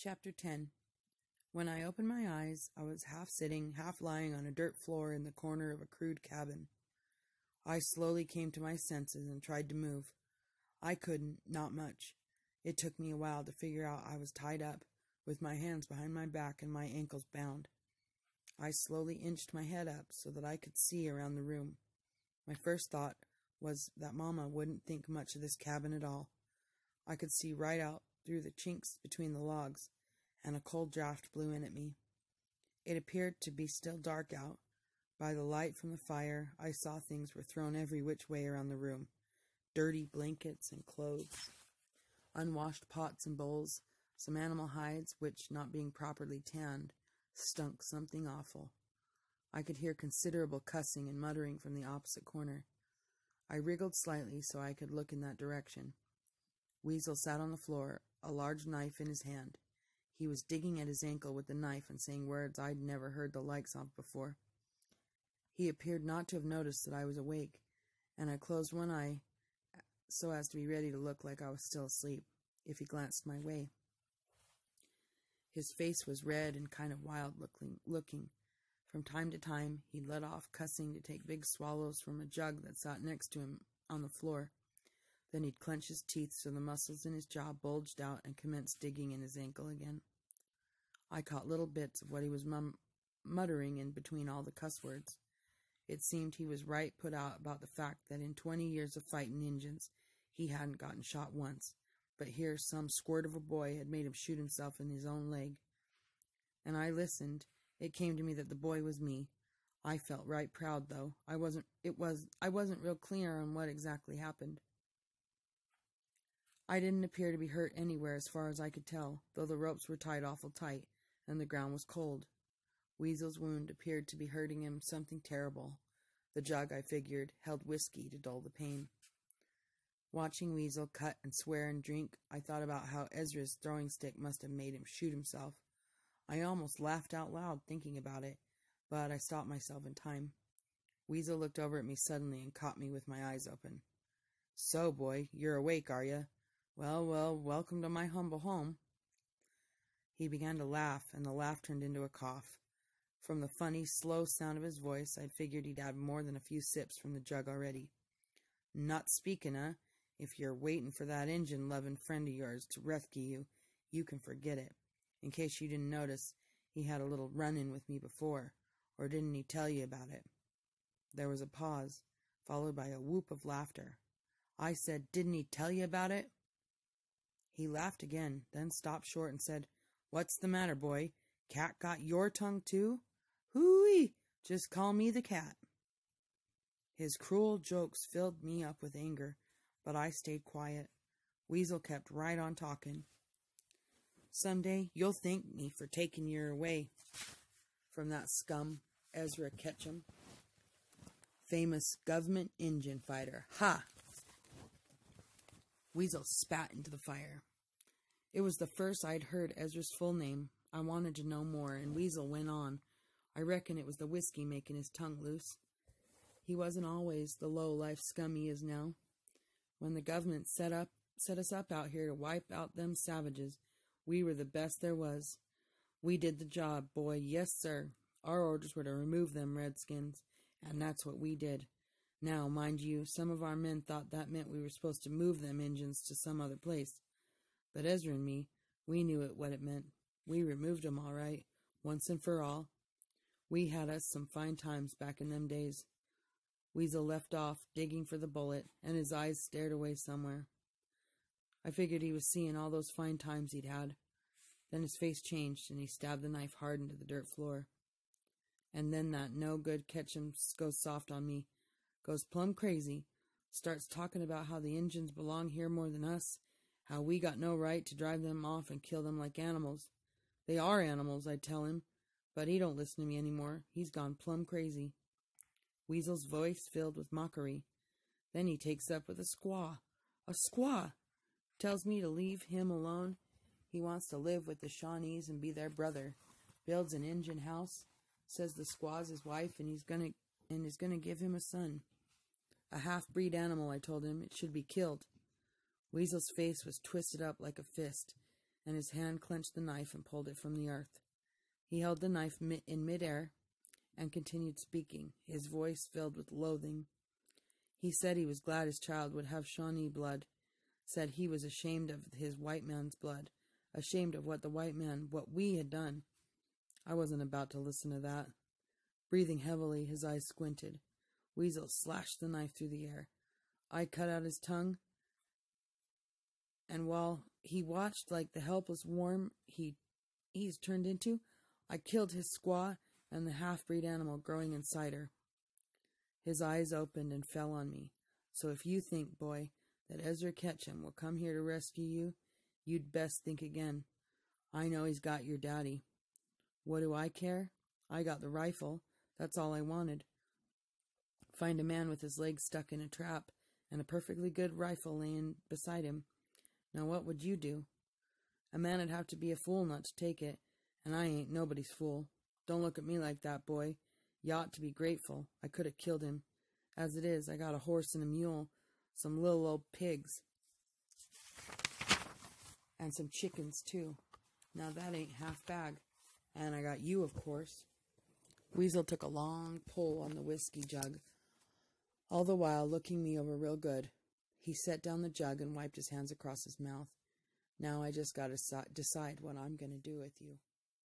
Chapter 10. When I opened my eyes, I was half sitting, half lying on a dirt floor in the corner of a crude cabin. I slowly came to my senses and tried to move. I couldn't, not much. It took me a while to figure out I was tied up, with my hands behind my back and my ankles bound. I slowly inched my head up so that I could see around the room. My first thought was that Mama wouldn't think much of this cabin at all. I could see right out through the chinks between the logs, and a cold draft blew in at me. It appeared to be still dark out. By the light from the fire, I saw things were thrown every which way around the room. Dirty blankets and clothes, unwashed pots and bowls, some animal hides which, not being properly tanned, stunk something awful. I could hear considerable cussing and muttering from the opposite corner. I wriggled slightly so I could look in that direction. Weasel sat on the floor, a large knife in his hand. He was digging at his ankle with the knife and saying words I'd never heard the likes of before. He appeared not to have noticed that I was awake, and I closed one eye so as to be ready to look like I was still asleep, if he glanced my way. His face was red and kind of wild looking. From time to time, he let off cussing to take big swallows from a jug that sat next to him on the floor. Then he'd clench his teeth so the muscles in his jaw bulged out and commenced digging in his ankle again. I caught little bits of what he was muttering in between all the cuss words. It seemed he was right put out about the fact that in 20 years of fighting Injuns, he hadn't gotten shot once, but here some squirt of a boy had made him shoot himself in his own leg. And I listened. It came to me that the boy was me. I felt right proud, though. I wasn't real clear on what exactly happened. I didn't appear to be hurt anywhere as far as I could tell, though the ropes were tied awful tight, and the ground was cold. Weasel's wound appeared to be hurting him something terrible. The jug, I figured, held whiskey to dull the pain. Watching Weasel cut and swear and drink, I thought about how Ezra's throwing stick must have made him shoot himself. I almost laughed out loud thinking about it, but I stopped myself in time. Weasel looked over at me suddenly and caught me with my eyes open. "So, boy, you're awake, are you? Well, welcome to my humble home." He began to laugh, and the laugh turned into a cough. From the funny, slow sound of his voice, I'd figured he'd had more than a few sips from the jug already. "Not speaking, eh? If you're waiting for that Injun-loving friend of yours to rescue you, you can forget it. In case you didn't notice, he had a little run-in with me before, or didn't he tell you about it?" There was a pause, followed by a whoop of laughter. I said, "Didn't he tell you about it?" He laughed again, then stopped short and said, "What's the matter, boy? Cat got your tongue too? Hooey! Just call me the cat." His cruel jokes filled me up with anger, but I stayed quiet. Weasel kept right on talking. "Someday you'll thank me for taking you away from that scum, Ezra Ketchum. Famous government Injun fighter. Ha!" Weasel spat into the fire. It was the first I'd heard Ezra's full name. I wanted to know more, and Weasel went on. I reckon it was the whiskey making his tongue loose. He wasn't always the low-life scum he is now. When the government set us up out here to wipe out them savages, we were the best there was. We did the job, boy, yes, sir. Our orders were to remove them redskins, and that's what we did. Now, mind you, some of our men thought that meant we were supposed to move them Injuns to some other place. But Ezra and me, we knew what it meant. We removed 'em all right, once and for all. We had us some fine times back in them days. Weasel left off, digging for the bullet, and his eyes stared away somewhere. I figured he was seeing all those fine times he'd had. Then his face changed, and he stabbed the knife hard into the dirt floor. And then that no-good Ketchum goes soft on me, goes plumb crazy, starts talking about how the Injuns belong here more than us, how we got no right to drive them off and kill them like animals. They are animals, I tell him, but he don't listen to me anymore. He's gone plumb crazy. Weasel's voice filled with mockery. Then he takes up with a squaw. A squaw! Tells me to leave him alone. He wants to live with the Shawnees and be their brother. Builds an Injun house. Says the squaw's his wife and is gonna give him a son. A half-breed animal, I told him. It should be killed. Weasel's face was twisted up like a fist, and his hand clenched the knife and pulled it from the earth. He held the knife in midair and continued speaking, his voice filled with loathing. He said he was glad his child would have Shawnee blood, said he was ashamed of his white man's blood, ashamed of what we had done. I wasn't about to listen to that. Breathing heavily, his eyes squinted. Weasel slashed the knife through the air. I cut out his tongue, and while he watched like the helpless worm he's turned into, I killed his squaw and the half-breed animal growing inside her. His eyes opened and fell on me. So if you think, boy, that Ezra Ketchum will come here to rescue you, you'd best think again. I know he's got your daddy. What do I care? I got the rifle. That's all I wanted. Find a man with his legs stuck in a trap and a perfectly good rifle laying beside him. Now what would you do? A man'd have to be a fool not to take it, and I ain't nobody's fool. Don't look at me like that, boy. You ought to be grateful. I could have killed him. As it is, I got a horse and a mule, some little old pigs, and some chickens, too. Now that ain't half bag. And I got you, of course. Weasel took a long pull on the whiskey jug, all the while looking me over real good. He set down the jug and wiped his hands across his mouth. Now I just gotta decide what I'm gonna do with you.